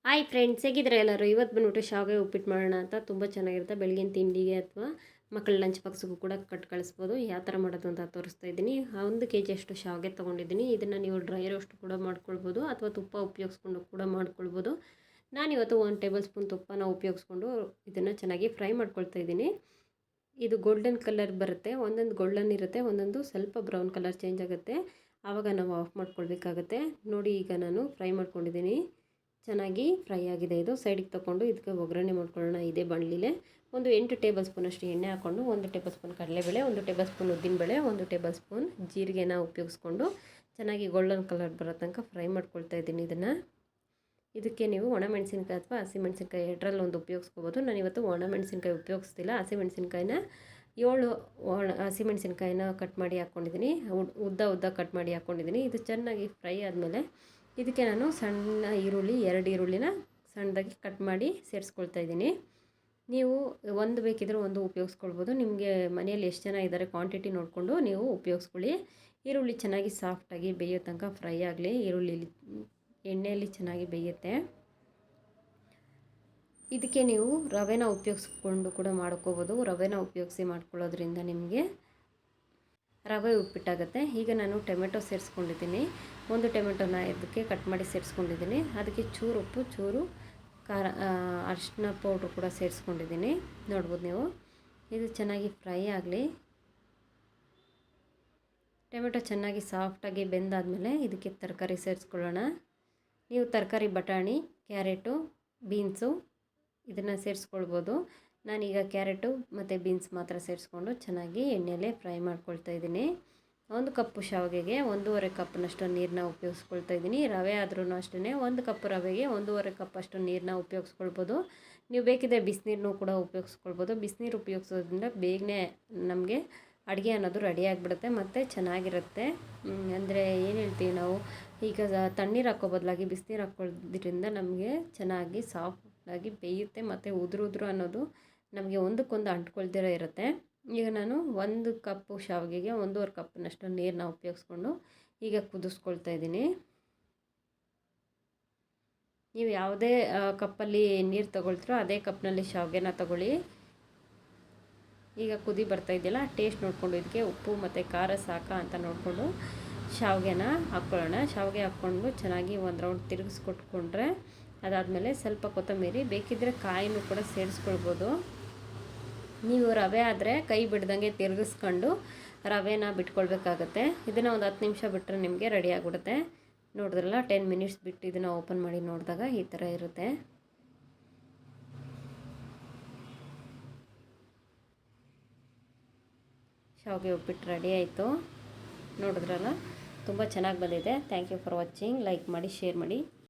Hi friends, ಹೇಗಿದ್ರೆ ಎಲ್ಲರೂ. ಇವತ್ತು ಬಂದ್ಬಿಟ್ಟು ಶಾವಿಗೆ ಉಪ್ಪಿಟ್ಟು ಮಾಡೋಣ ಅಂತ. ತುಂಬ ಚೆನ್ನಾಗಿರುತ್ತೆ. ಬೆಳಗಿನ ತಿಂಡಿಗೆ ಅಥವಾ ಮಕ್ಕಳ ಲಂಚ್ ಬಾಕ್ಸ್ಗೂ ಕೂಡ ಕಟ್ ಕಳಿಸ್ಬೋದು. ಯಾವ ಥರ ಮಾಡೋದು ಅಂತ ತೋರಿಸ್ತಾ ಇದ್ದೀನಿ. 1 kg ಅಷ್ಟು ಶಾವಿಗೆ ತೊಗೊಂಡಿದ್ದೀನಿ. ಇದನ್ನು ನೀವು ಡ್ರೈ ರೋಸ್ಟ್ ಕೂಡ ಮಾಡ್ಕೊಳ್ಬೋದು ಅಥವಾ ತುಪ್ಪ ಉಪಯೋಗಿಸ್ಕೊಂಡು ಕೂಡ ಮಾಡ್ಕೊಳ್ಬೋದು. ನಾನಿವತ್ತು 1 ಟೇಬಲ್ ಸ್ಪೂನ್ ತುಪ್ಪನ ಉಪಯೋಗಿಸ್ಕೊಂಡು ಇದನ್ನು ಚೆನ್ನಾಗಿ ಫ್ರೈ ಮಾಡ್ಕೊಳ್ತಾ ಇದ್ದೀನಿ. ಇದು ಗೋಲ್ಡನ್ ಕಲರ್ ಬರುತ್ತೆ. ಒಂದೊಂದು ಗೋಲ್ಡನ್ ಇರುತ್ತೆ, ಒಂದೊಂದು ಸ್ವಲ್ಪ ಬ್ರೌನ್ ಕಲರ್ ಚೇಂಜ್ ಆಗುತ್ತೆ. ಆವಾಗ ನಾವು ಆಫ್ ಮಾಡ್ಕೊಳ್ಬೇಕಾಗತ್ತೆ. ನೋಡಿ, ಈಗ ನಾನು ಫ್ರೈ ಮಾಡ್ಕೊಂಡಿದ್ದೀನಿ. ಚೆನ್ನಾಗಿ ಫ್ರೈ ಆಗಿದೆ. ಇದು ಸೈಡಿಗೆ ತೊಗೊಂಡು ಇದಕ್ಕೆ ಒಗ್ಗರಣೆ ಮಾಡ್ಕೊಳ್ಳೋಣ. ಇದೇ ಬಾಣಲಿಲೆ 8 ಟೇಬಲ್ ಸ್ಪೂನ್ ಅಷ್ಟು ಎಣ್ಣೆ ಹಾಕ್ಕೊಂಡು 1 ಟೇಬಲ್ ಸ್ಪೂನ್ ಕಡಲೆಬೇಳೆ, 1 ಟೇಬಲ್ ಸ್ಪೂನ್ ಉದ್ದಿನಬೇಳೆ, 1 ಟೇಬಲ್ ಸ್ಪೂನ್ ಜೀರಿಗೆನ ಉಪಯೋಗಿಸ್ಕೊಂಡು ಚೆನ್ನಾಗಿ ಗೋಲ್ಡನ್ ಕಲರ್ ಬರೋ ತನಕ ಫ್ರೈ ಮಾಡ್ಕೊಳ್ತಾ ಇದ್ದೀನಿ. ಇದಕ್ಕೆ ನೀವು ಒಣಮೆಣಸಿನ್ಕಾಯಿ ಅಥವಾ ಹಸಿಮೆಣಸಿನ್ಕಾಯಿ ಎರಡರಲ್ಲಿ ಒಂದು ಉಪಯೋಗಿಸ್ಕೋಬೋದು. ನಾನಿವತ್ತು ಒಣಮೆಣಸಿನ್ಕಾಯಿ ಉಪಯೋಗಿಸ್ತಿಲ್ಲ. ಹಸಿಮೆಣಸಿನ್ಕಾಯಿನ 7 ಹಸಿಮೆಣಸಿನ್ಕಾಯಿನ ಕಟ್ ಮಾಡಿ ಹಾಕ್ಕೊಂಡಿದ್ದೀನಿ. ಉದ್ದ ಕಟ್ ಮಾಡಿ ಹಾಕ್ಕೊಂಡಿದ್ದೀನಿ. ಇದು ಚೆನ್ನಾಗಿ ಫ್ರೈ ಆದಮೇಲೆ ಇದಕ್ಕೆ ನಾನು ಸಣ್ಣ ಈರುಳ್ಳಿ 2 ಈರುಳ್ಳಿನ ಸಣ್ಣದಾಗಿ ಕಟ್ ಮಾಡಿ ಸೇರಿಸ್ಕೊಳ್ತಾ ಇದ್ದೀನಿ. ನೀವು ಒಂದು ಬೇಕಿದ್ರೆ ಒಂದು ಉಪಯೋಗಿಸ್ಕೊಳ್ಬೋದು. ನಿಮಗೆ ಮನೆಯಲ್ಲಿ ಎಷ್ಟು ಜನ ಇದ್ದಾರೆ ಕ್ವಾಂಟಿಟಿ ನೋಡಿಕೊಂಡು ನೀವು ಉಪಯೋಗಿಸ್ಕೊಳ್ಳಿ. ಈರುಳ್ಳಿ ಚೆನ್ನಾಗಿ ಸಾಫ್ಟಾಗಿ ಬೇಯೋ ತನಕ ಫ್ರೈ ಆಗಲಿ. ಈರುಳ್ಳಿ ಎಣ್ಣೆಯಲ್ಲಿ ಚೆನ್ನಾಗಿ ಬೇಯುತ್ತೆ. ಇದಕ್ಕೆ ನೀವು ರವೆನ ಉಪಯೋಗಿಸ್ಕೊಂಡು ಕೂಡ ಮಾಡ್ಕೋಬೋದು. ರವೆನ ಉಪಯೋಗಿಸಿ ಮಾಡ್ಕೊಳ್ಳೋದ್ರಿಂದ ನಿಮಗೆ ರವೆ ಉಪ್ಪಿಟ್ಟಾಗುತ್ತೆ. ಈಗ ನಾನು ಟೊಮೆಟೊ ಸೇರಿಸ್ಕೊಂಡಿದ್ದೀನಿ. 1 ಟೊಮೆಟೊನ ಇದಕ್ಕೆ ಕಟ್ ಮಾಡಿ ಸೇರಿಸ್ಕೊಂಡಿದ್ದೀನಿ. ಅದಕ್ಕೆ ಚೂರು ಉಪ್ಪು, ಚೂರು ಖಾರ, ಅರಿಶಿನ ಪೌಡ್ರು ಕೂಡ ಸೇರಿಸ್ಕೊಂಡಿದ್ದೀನಿ. ನೋಡ್ಬೋದು ನೀವು. ಇದು ಚೆನ್ನಾಗಿ ಫ್ರೈ ಆಗಲಿ. ಟೊಮೆಟೊ ಚೆನ್ನಾಗಿ ಸಾಫ್ಟಾಗಿ ಬೆಂದಾದಮೇಲೆ ಇದಕ್ಕೆ ತರಕಾರಿ ಸೇರಿಸ್ಕೊಳ್ಳೋಣ. ನೀವು ತರಕಾರಿ ಬಟಾಣಿ, ಕ್ಯಾರೆಟು, ಬೀನ್ಸು ಇದನ್ನು ಸೇರಿಸ್ಕೊಳ್ಬೋದು. ನಾನೀಗ ಕ್ಯಾರೆಟು ಮತ್ತು ಬೀನ್ಸ್ ಮಾತ್ರ ಸೇರಿಸ್ಕೊಂಡು ಚೆನ್ನಾಗಿ ಎಣ್ಣೆಯಲ್ಲೇ ಫ್ರೈ ಮಾಡ್ಕೊಳ್ತಾ ಇದ್ದೀನಿ. 1 ಕಪ್ಪು ಶಾವಿಗೆಗೆ 1.5 ಕಪ್ನಷ್ಟು ನೀರನ್ನ ಉಪಯೋಗಿಸ್ಕೊಳ್ತಾ ಇದ್ದೀನಿ. ರವೆ ಆದ್ರೂ ಅಷ್ಟೇ 1 ಕಪ್ ರವೆಗೆ 1.5 ಕಪ್ ಅಷ್ಟು ನೀರನ್ನ ಉಪಯೋಗಿಸ್ಕೊಳ್ಬೋದು. ನೀವು ಬೇಕಿದ್ದರೆ ಬಿಸಿನೀರನ್ನು ಕೂಡ ಉಪಯೋಗಿಸ್ಕೊಳ್ಬೋದು. ಬಿಸಿನೀರು ಉಪಯೋಗಿಸೋದ್ರಿಂದ ಬೇಗನೆ ನಮಗೆ ಅಡುಗೆ ಅನ್ನೋದು ರೆಡಿ ಆಗಿಬಿಡುತ್ತೆ ಮತ್ತು ಚೆನ್ನಾಗಿರುತ್ತೆ. ಅಂದರೆ ಏನು ಹೇಳ್ತೀವಿ ನಾವು, ಈಗ ತಣ್ಣೀರು ಹಾಕೋ ಬದಲಾಗಿ ಬಿಸಿನೀರು ಹಾಕ್ಕೊಳ್ಳೋದ್ರಿಂದ ನಮಗೆ ಚೆನ್ನಾಗಿ ಸಾಫ್ಟಾಗಿ ಬೇಯುತ್ತೆ ಮತ್ತು ಉದುರು ಅನ್ನೋದು ನಮಗೆ ಒಂದಕ್ಕೊಂದು ಅಂಟ್ಕೊಳ್ದಿರೋ ಇರುತ್ತೆ. ಈಗ ನಾನು 1 ಕಪ್ಪು ಶಾವಿಗೆಗೆ 1.5 ಕಪ್ನಷ್ಟು ನೀರನ್ನ ಉಪಯೋಗಿಸ್ಕೊಂಡು ಈಗ ಕುದಿಸ್ಕೊಳ್ತಾ ಇದ್ದೀನಿ. ನೀವು ಯಾವುದೇ ಕಪ್ಪಲ್ಲಿ ನೀರು ತೊಗೊಳ್ತೀರೋ ಅದೇ ಕಪ್ನಲ್ಲಿ ಶಾವಿಗೆನ ತೊಗೊಳ್ಳಿ. ಈಗ ಕುದಿ ಬರ್ತಾ ಇದೆಯಲ್ಲ, ಟೇಸ್ಟ್ ನೋಡಿಕೊಂಡು ಇದಕ್ಕೆ ಉಪ್ಪು ಮತ್ತು ಖಾರ ಸಾಕಾ ಅಂತ ನೋಡಿಕೊಂಡು ಶಾವಿಗೆನ ಹಾಕ್ಕೊಳ್ಳೋಣ. ಶಾವಿಗೆ ಹಾಕ್ಕೊಂಡು ಚೆನ್ನಾಗಿ ಒಂದು ರೌಂಡ್ ತಿರುಗಿಸ್ಕೊಟ್ಕೊಂಡ್ರೆ ಅದಾದಮೇಲೆ ಸ್ವಲ್ಪ ಕೊತ್ತಂಬರಿ, ಬೇಕಿದ್ದರೆ ಕಾಯಿನೂ ಕೂಡ ಸೇರಿಸ್ಕೊಳ್ಬೋದು. ನೀವು ರವೆ ಆದರೆ ಕೈ ಬಿಡ್ದಂಗೆ ತಿರುಗಿಸ್ಕೊಂಡು ರವೆನ ಬಿಟ್ಕೊಳ್ಬೇಕಾಗತ್ತೆ. ಇದನ್ನು ಒಂದು 10 ನಿಮಿಷ ಬಿಟ್ಟರೆ ನಿಮಗೆ ರೆಡಿ ಆಗಿಬಿಡುತ್ತೆ. ನೋಡಿದ್ರಲ್ಲ, 10 ಮಿನಿಟ್ಸ್ ಬಿಟ್ಟು ಇದನ್ನು ಓಪನ್ ಮಾಡಿ ನೋಡಿದಾಗ ಈ ಥರ ಇರುತ್ತೆ. ಶಾವಿಗೆ ಉಪ್ಪಿಟ್ಟು ರೆಡಿ ಆಯಿತು. ನೋಡಿದ್ರಲ್ಲ, ತುಂಬ ಚೆನ್ನಾಗಿ ಬಂದಿದೆ. Thank you for watching. Like ಮಾಡಿ, ಶೇರ್ ಮಾಡಿ.